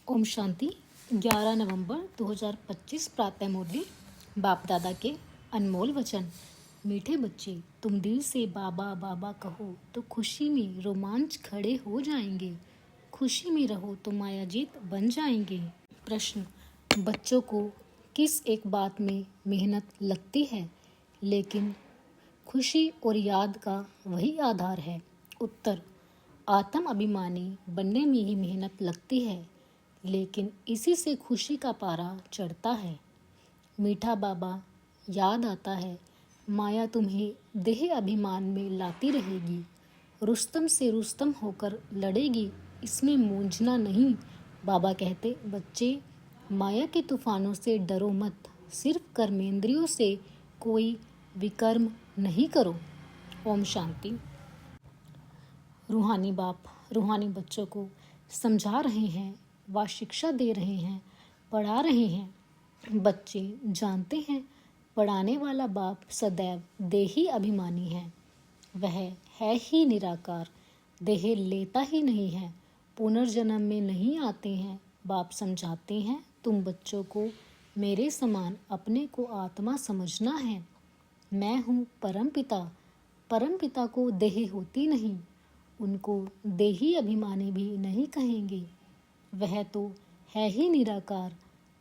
ओम शांति। 11 नवंबर 2025 प्रातः मुरली। बाप दादा के अनमोल वचन। मीठे बच्चे, तुम दिल से बाबा बाबा कहो तो खुशी में रोमांच खड़े हो जाएंगे। खुशी में रहो तो मायाजीत बन जाएंगे। प्रश्न, बच्चों को किस एक बात में मेहनत लगती है लेकिन खुशी और याद का वही आधार है? उत्तर, आत्म अभिमानी बनने में ही मेहनत लगती है लेकिन इसी से खुशी का पारा चढ़ता है। मीठा बाबा, याद आता है माया तुम्हें देह अभिमान में लाती रहेगी, रुस्तम से रुस्तम होकर लड़ेगी, इसमें मूंझना नहीं। बाबा कहते, बच्चे माया के तूफानों से डरो मत, सिर्फ कर्मेंद्रियों से कोई विकर्म नहीं करो। ओम शांति। रूहानी बाप रूहानी बच्चों को समझा रहे हैं, व शिक्षा दे रहे हैं, पढ़ा रहे हैं। बच्चे जानते हैं पढ़ाने वाला बाप सदैव देही अभिमानी है। वह है ही निराकार, देह लेता ही नहीं है, पुनर्जन्म में नहीं आते हैं। बाप समझाते हैं, तुम बच्चों को मेरे समान अपने को आत्मा समझना है। मैं हूँ परमपिता। परमपिता को देह होती नहीं, उनको देही अभिमानी भी नहीं कहेंगे। वह तो है ही निराकार।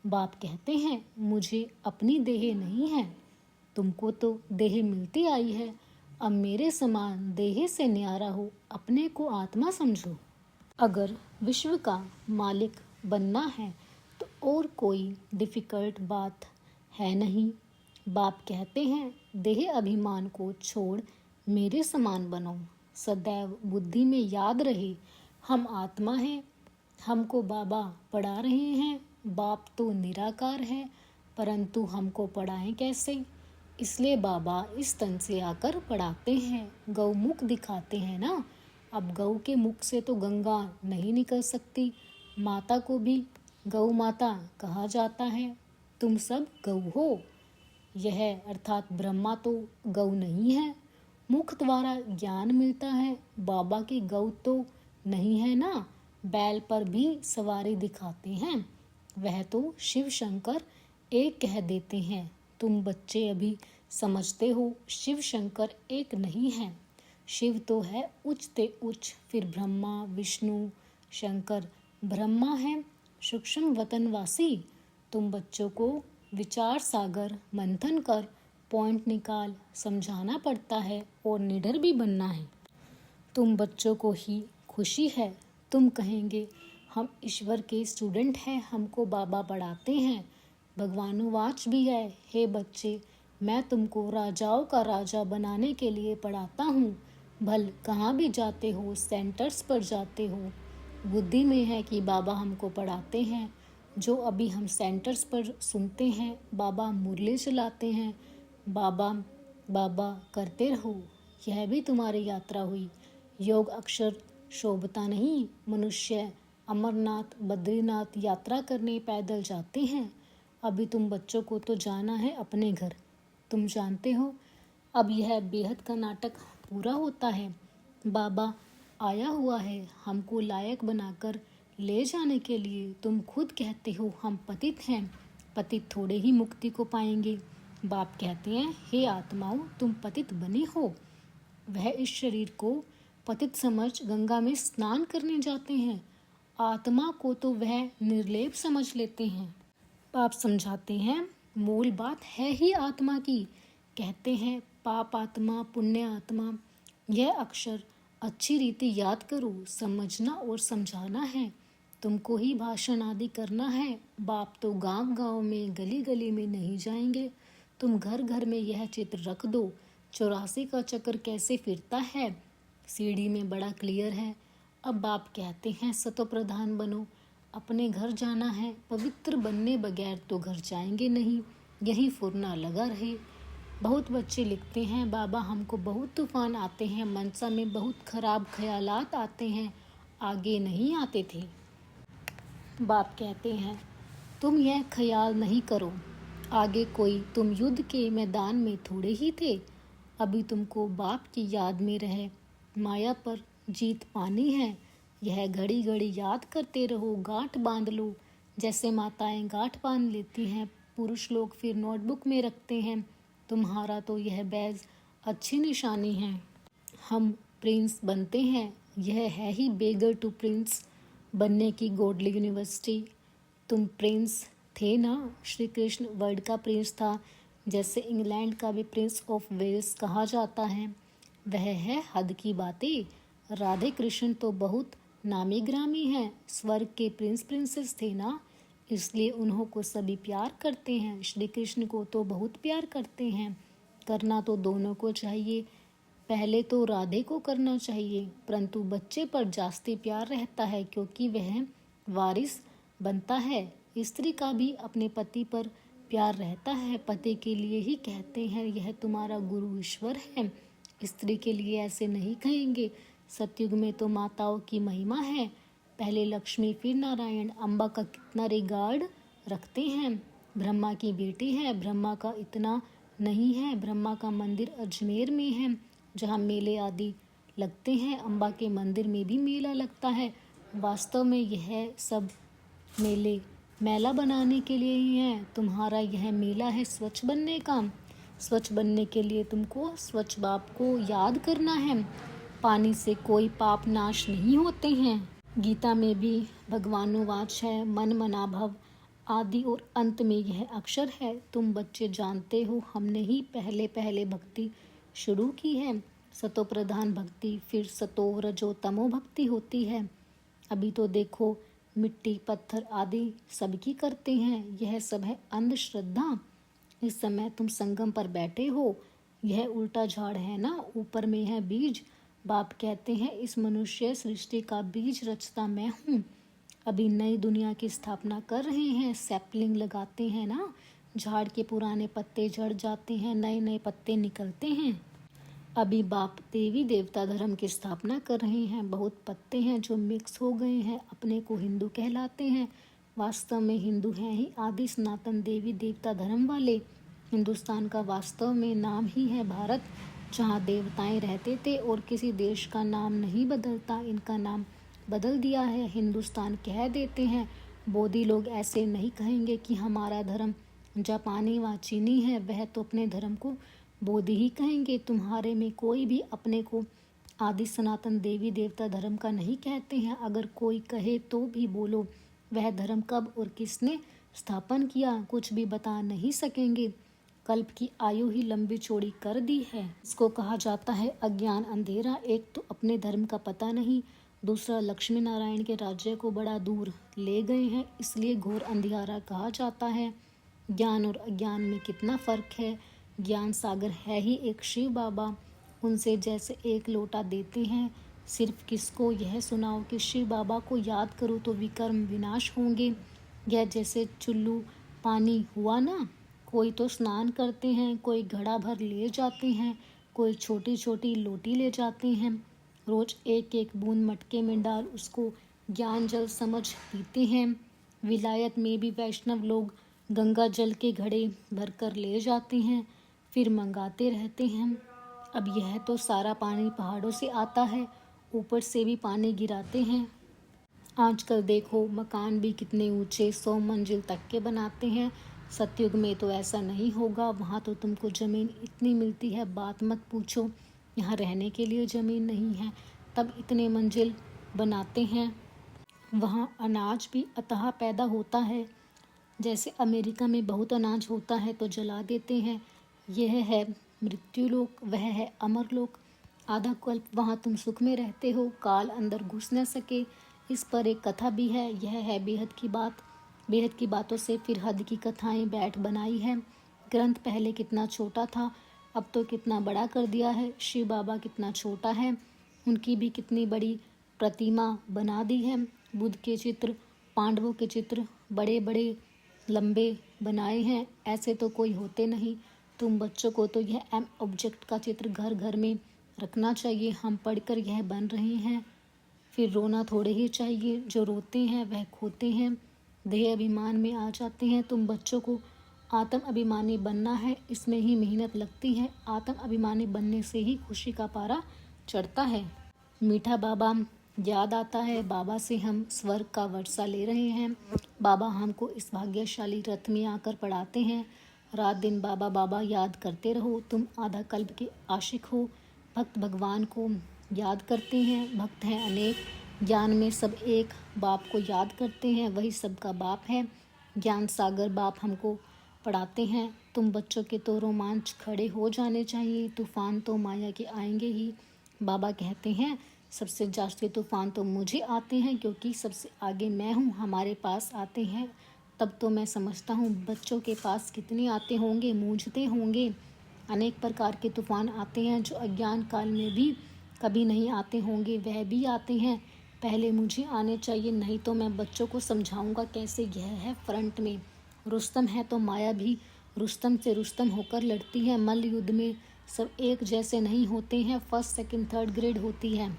बाप कहते हैं, मुझे अपनी देह नहीं है, तुमको तो देह मिलती आई है। अब मेरे समान देह से न्यारा हो, अपने को आत्मा समझो। अगर विश्व का मालिक बनना है तो और कोई डिफ़िकल्ट बात है नहीं। बाप कहते हैं, देह अभिमान को छोड़ मेरे समान बनो। सदैव बुद्धि में याद रहे, हम आत्मा हैं। हमको बाबा पढ़ा रहे हैं। बाप तो निराकार है, परंतु हमको पढ़ाएं कैसे? इसलिए बाबा इस तन से आकर पढ़ाते हैं, गौमुख दिखाते हैं ना। अब गौ के मुख से तो गंगा नहीं निकल सकती। माता को भी गौ माता कहा जाता है। तुम सब गौ हो। यह अर्थात ब्रह्मा तो गौ नहीं है। मुख द्वारा ज्ञान मिलता है, बाबा की गौ तो नहीं है ना। बैल पर भी सवारी दिखाते हैं, वह तो शिव शंकर एक कह देते हैं। तुम बच्चे अभी समझते हो शिव शंकर एक नहीं है। शिव तो है उच्च ते उच्च, फिर ब्रह्मा विष्णु शंकर। ब्रह्मा है सूक्ष्म वतनवासी। तुम बच्चों को विचार सागर मंथन कर पॉइंट निकाल समझाना पड़ता है और निडर भी बनना है। तुम बच्चों को ही खुशी है, तुम कहेंगे हम ईश्वर के स्टूडेंट हैं, हमको बाबा पढ़ाते हैं। भगवानुवाच भी है, हे बच्चे मैं तुमको राजाओं का राजा बनाने के लिए पढ़ाता हूँ। भल कहाँ भी जाते हो, सेंटर्स पर जाते हो, बुद्धि में है कि बाबा हमको पढ़ाते हैं। जो अभी हम सेंटर्स पर सुनते हैं, बाबा मुरली चलाते हैं, बाबा बाबा करते रहो, यह भी तुम्हारी यात्रा हुई। योग अक्षर शोभता नहीं। मनुष्य अमरनाथ बद्रीनाथ यात्रा करने पैदल जाते हैं। अभी तुम बच्चों को तो जाना है अपने घर। तुम जानते हो अब यह बेहद का नाटक पूरा होता है। बाबा आया हुआ है हमको लायक बनाकर ले जाने के लिए। तुम खुद कहते हो हम पतित हैं, पतित थोड़े ही मुक्ति को पाएंगे। बाप कहते हैं, हे आत्माओं तुम पतित बने हो। वह इस शरीर को पतित समझ गंगा में स्नान करने जाते हैं, आत्मा को तो वह निर्लेप समझ लेते हैं। पाप समझाते हैं, मूल बात है ही आत्मा की। कहते हैं पाप आत्मा पुण्य आत्मा। यह अक्षर अच्छी रीति याद करो, समझना और समझाना है। तुमको ही भाषण आदि करना है। बाप तो गांव गांव में गली गली में नहीं जाएंगे। तुम घर घर में यह चित्र रख दो, 84 का चक्र कैसे फिरता है, सीढ़ी में बड़ा क्लियर है। अब बाप कहते हैं सतो प्रधान बनो, अपने घर जाना है। पवित्र बनने बगैर तो घर जाएंगे नहीं, यही फुरना लगा रहे। बहुत बच्चे लिखते हैं, बाबा हमको बहुत तूफान आते हैं, मनसा में बहुत खराब ख्यालात आते हैं, आगे नहीं आते थे। बाप कहते हैं तुम यह ख्याल नहीं करो, आगे कोई तुम युद्ध के मैदान में थोड़े ही थे। अभी तुमको बाप की याद में रहे, माया पर जीत पानी है। यह घड़ी घड़ी याद करते रहो, गांठ बांध लो। जैसे माताएं गांठ बांध लेती हैं, पुरुष लोग फिर नोटबुक में रखते हैं। तुम्हारा तो यह बैज अच्छी निशानी है। हम प्रिंस बनते हैं, यह है ही बेगर टू प्रिंस बनने की गॉडली यूनिवर्सिटी। तुम प्रिंस थे ना। श्री कृष्ण वर्ल्ड का प्रिंस था, जैसे इंग्लैंड का भी प्रिंस ऑफ वेल्स कहा जाता है। वह है हद की बातें। राधे कृष्ण तो बहुत नामी ग्रामी हैं, स्वर्ग के प्रिंस प्रिंसेस थे ना, इसलिए उन्हों को सभी प्यार करते हैं। श्री कृष्ण को तो बहुत प्यार करते हैं। करना तो दोनों को चाहिए, पहले तो राधे को करना चाहिए, परंतु बच्चे पर जास्ती प्यार रहता है क्योंकि वह वारिस बनता है। स्त्री का भी अपने पति पर प्यार रहता है, पति के लिए ही कहते हैं यह तुम्हारा गुरु ईश्वर है। स्त्री के लिए ऐसे नहीं कहेंगे। सतयुग में तो माताओं की महिमा है, पहले लक्ष्मी फिर नारायण। अम्बा का कितना रिगार्ड रखते हैं। ब्रह्मा की बेटी है, ब्रह्मा का इतना नहीं है। ब्रह्मा का मंदिर अजमेर में है, जहाँ मेले आदि लगते हैं। अम्बा के मंदिर में भी मेला लगता है। वास्तव में यह सब मेले मेला बनाने के लिए ही है। तुम्हारा यह मेला है स्वच्छ बनने का। स्वच्छ बनने के लिए तुमको स्वच्छ बाप को याद करना है। पानी से कोई पाप नाश नहीं होते हैं। गीता में भी भगवानुवाच है, मन मना भव। आदि और अंत में यह अक्षर है। तुम बच्चे जानते हो, हमने ही पहले पहले भक्ति शुरू की है। सतो प्रधान भक्ति, फिर सतो रजो तमो भक्ति होती है। अभी तो देखो मिट्टी पत्थर आदि सबकी करते हैं, यह सब है अंधश्रद्धा। इस समय तुम संगम पर बैठे हो, यह उल्टा झाड़ है ना, ऊपर में है बीज। बाप कहते हैं इस मनुष्य सृष्टि का बीज रचता मैं हूँ। अभी नई दुनिया की स्थापना कर रहे हैं, सैपलिंग लगाते हैं ना, झाड़ के पुराने पत्ते झड़ जाते हैं, नए नए पत्ते निकलते हैं। अभी बाप देवी देवता धर्म की स्थापना कर रहे हैं। बहुत पत्ते हैं जो मिक्स हो गए हैं, अपने को हिंदू कहलाते हैं, वास्तव में हिंदू हैं ही आदि सनातन देवी देवता धर्म वाले। हिंदुस्तान का वास्तव में नाम ही है भारत, जहाँ देवताएं रहते थे और किसी देश का नाम नहीं बदलता। इनका नाम बदल दिया है, हिंदुस्तान कह देते हैं। बोधी लोग ऐसे नहीं कहेंगे कि हमारा धर्म जापानी व चीनी है, वह तो अपने धर्म को बोधी ही कहेंगे। तुम्हारे में कोई भी अपने को आदि सनातन देवी देवता धर्म का नहीं कहते हैं। अगर कोई कहे तो भी बोलो वह धर्म कब और किसने स्थापन किया, कुछ भी बता नहीं सकेंगे। कल्प की आयु ही लंबी चौड़ी कर दी है। इसको कहा जाता है अज्ञान अंधेरा। एक तो अपने धर्म का पता नहीं, दूसरा लक्ष्मी नारायण के राज्य को बड़ा दूर ले गए हैं, इसलिए घोर अंधियारा कहा जाता है। ज्ञान और अज्ञान में कितना फर्क है। ज्ञान सागर है ही एक शिव बाबा, उनसे जैसे एक लोटा देते हैं। सिर्फ किसको यह सुनाओ कि शिव बाबा को याद करो तो विकर्म विनाश होंगे। यह जैसे चुल्लू पानी हुआ ना, कोई तो स्नान करते हैं, कोई घड़ा भर ले जाते हैं, कोई छोटी छोटी लोटी ले जाते हैं। रोज एक एक बूंद मटके में डाल उसको ज्ञान जल समझ पीते हैं। विलायत में भी वैष्णव लोग गंगा जल के घड़े भरकर ले जाते हैं, फिर मंगाते रहते हैं। अब यह तो सारा पानी पहाड़ों से आता है, ऊपर से भी पानी गिराते हैं। आजकल देखो मकान भी कितने ऊंचे 100 मंजिल तक के बनाते हैं। सतयुग में तो ऐसा नहीं होगा, वहाँ तो तुमको ज़मीन इतनी मिलती है बात मत पूछो। यहाँ रहने के लिए ज़मीन नहीं है, तब इतने मंजिल बनाते हैं। वहाँ अनाज भी अथाह पैदा होता है, जैसे अमेरिका में बहुत अनाज होता है तो जला देते हैं। यह है मृत्युलोक, वह है अमरलोक। आधा कल्प वहाँ तुम सुख में रहते हो, काल अंदर घुस न सके। इस पर एक कथा भी है, यह है बेहद की बात। बेहद की बातों से फिर हद की कथाएं बैठ बनाई है। ग्रंथ पहले कितना छोटा था, अब तो कितना बड़ा कर दिया है। शिव बाबा कितना छोटा है, उनकी भी कितनी बड़ी प्रतिमा बना दी है। बुद्ध के चित्र, पांडवों के चित्र बड़े बड़े लंबे बनाए हैं, ऐसे तो कोई होते नहीं। तुम बच्चों को तो यह एम ऑब्जेक्ट का चित्र घर घर में रखना चाहिए। हम पढ़कर यह बन रहे हैं, फिर रोना थोड़े ही चाहिए। जो रोते हैं वह खोते हैं, देह अभिमान में आ जाते हैं। तुम बच्चों को आत्म अभिमानी बनना है, इसमें ही मेहनत लगती है। आत्म अभिमानी बनने से ही खुशी का पारा चढ़ता है। मीठा बाबा याद आता है बाबा से हम स्वर्ग का वर्षा ले रहे हैं। बाबा हमको इस भाग्यशाली रथ में आकर पढ़ाते हैं। रात दिन बाबा बाबा याद करते रहो, तुम आधा कल्प के आशिक हो। भक्त भगवान को याद करते हैं, भक्त हैं अनेक, ज्ञान में सब एक। बाप को याद करते हैं, वही सबका बाप है। ज्ञान सागर बाप हमको पढ़ाते हैं। तुम बच्चों के तो रोमांच खड़े हो जाने चाहिए, तूफान तो माया के आएंगे ही। बाबा कहते हैं सबसे जास्ती तूफान तो मुझे आते हैं, क्योंकि सबसे आगे मैं हूँ। हमारे पास आते हैं तब तो मैं समझता हूँ बच्चों के पास कितने आते होंगे, मूझते होंगे। अनेक प्रकार के तूफान आते हैं जो अज्ञान काल में भी कभी नहीं आते होंगे, वह भी आते हैं। पहले मुझे आने चाहिए, नहीं तो मैं बच्चों को समझाऊंगा कैसे। यह है फ्रंट में। रुस्तम है तो माया भी रुस्तम से रुस्तम होकर लड़ती है। मल्ल युद्ध में सब एक जैसे नहीं होते हैं, फर्स्ट सेकंड थर्ड ग्रेड होती है।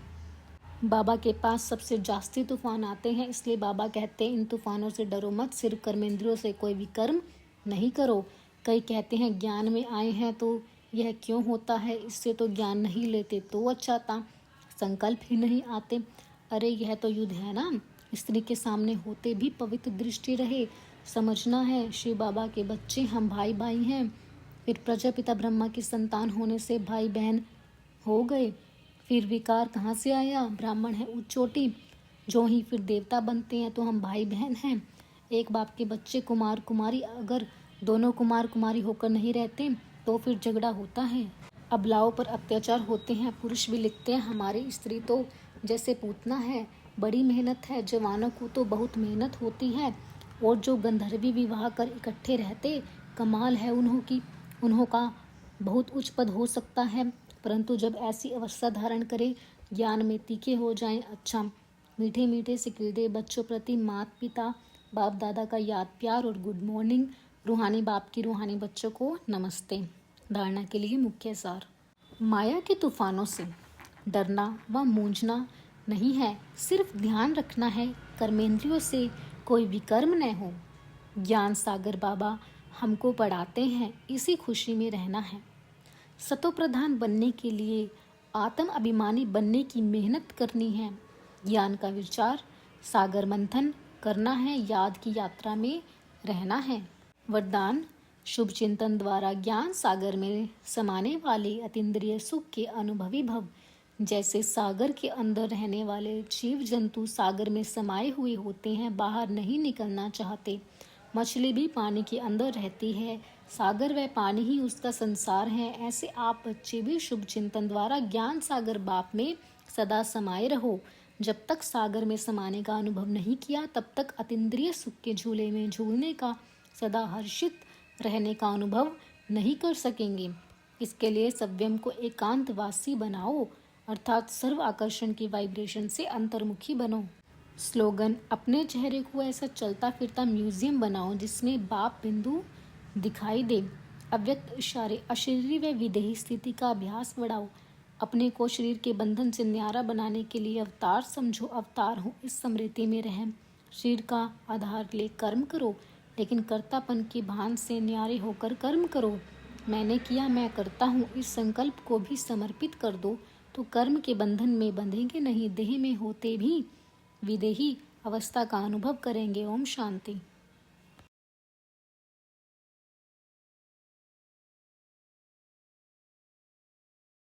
बाबा के पास सबसे जास्ती तूफान आते हैं, इसलिए बाबा कहते हैं इन तूफानों से डरो मत, सिर्फ कर्मेंद्रियों से कोई भी कर्म नहीं करो। कई कहते हैं ज्ञान में आए हैं तो यह क्यों होता है, इससे तो ज्ञान नहीं लेते तो अच्छा था, संकल्प ही नहीं आते। अरे यह तो युद्ध है ना, स्त्री के सामने होते भी पवित्र दृष्टि रहे। समझना है शिव बाबा के बच्चे हम भाई भाई हैं। फिर प्रजापिता ब्रह्मा की संतान होने से भाई बहन हो गए। फिर विकार कहाँ से आया, ब्राह्मण है उच्च चोटी, जो ही फिर देवता बनते हैं तो हम भाई बहन हैं। एक बाप के बच्चे कुमार कुमारी, अगर दोनों कुमार कुमारी होकर नहीं रहते तो फिर झगड़ा होता है। अबलाओं पर अत्याचार होते हैं। पुरुष भी लिखते हैं हमारी स्त्री तो जैसे पूतना है, बड़ी मेहनत है। जवानों को तो बहुत मेहनत होती है, और जो गंधर्वी विवाह कर इकट्ठे रहते, कमाल है उन्हों का बहुत उच्च पद हो सकता है, परंतु जब ऐसी अवस्था धारण करें, ज्ञान में तीखे हो जाएं। अच्छा, मीठे मीठे से हृदय बच्चों प्रति माता पिता बाप दादा का याद प्यार और गुड मॉर्निंग। रूहानी बाप की रूहानी बच्चों को नमस्ते। धारणा के लिए मुख्य सार। माया के तूफानों से डरना व मूंझना नहीं है, सिर्फ ध्यान रखना है कर्मेंद्रियों से कोई विकर्म न हो। ज्ञान सागर बाबा हमको पढ़ाते हैं, इसी खुशी में रहना है। सतो प्रधान बनने के लिए आत्म अभिमानी बनने की मेहनत करनी है। ज्ञान का विचार सागर मंथन करना है, याद की यात्रा में रहना है। वरदान शुभ चिंतन द्वारा ज्ञान सागर में समाने वाले अतीन्द्रिय सुख के अनुभवी भव। जैसे सागर के अंदर रहने वाले जीव जंतु सागर में समाये हुए होते हैं, बाहर नहीं निकलना चाहते। मछली भी पानी के अंदर रहती है, सागर व पानी ही उसका संसार है। ऐसे आप बच्चे भी शुभ चिंतन द्वारा ज्ञान सागर बाप में सदा समाये रहो। जब तक सागर में समाने का अनुभव नहीं किया, तब तक अतीन्द्रिय सुख के झूले में झूलने का, सदा हर्षित रहने का अनुभव नहीं कर सकेंगे। इसके लिए सव्यम को एकांतवासी बनाओ, अर्थात सर्व आकर्षण की वाइब्रेशन से अंतर्मुखी बनो। स्लोगन, अपने चेहरे को ऐसा चलता फिरता म्यूजियम बनाओ जिसमें बाप बिंदु दिखाई दे। अव्यक्त इशारे, अशरीरी व विदेही स्थिति का अभ्यास बढ़ाओ। अपने को शरीर के बंधन से न्यारा बनाने के लिए अवतार समझो, अवतार हो इस स्मृति में रहें। शरीर का आधार ले कर्म करो, लेकिन कर्तापन की भान से न्यारे होकर कर्म करो। मैंने किया, मैं करता हूँ, इस संकल्प को भी समर्पित कर दो तो कर्म के बंधन में बंधेंगे नहीं। देह में होते भी विदेही अवस्था का अनुभव करेंगे। ओम शांति।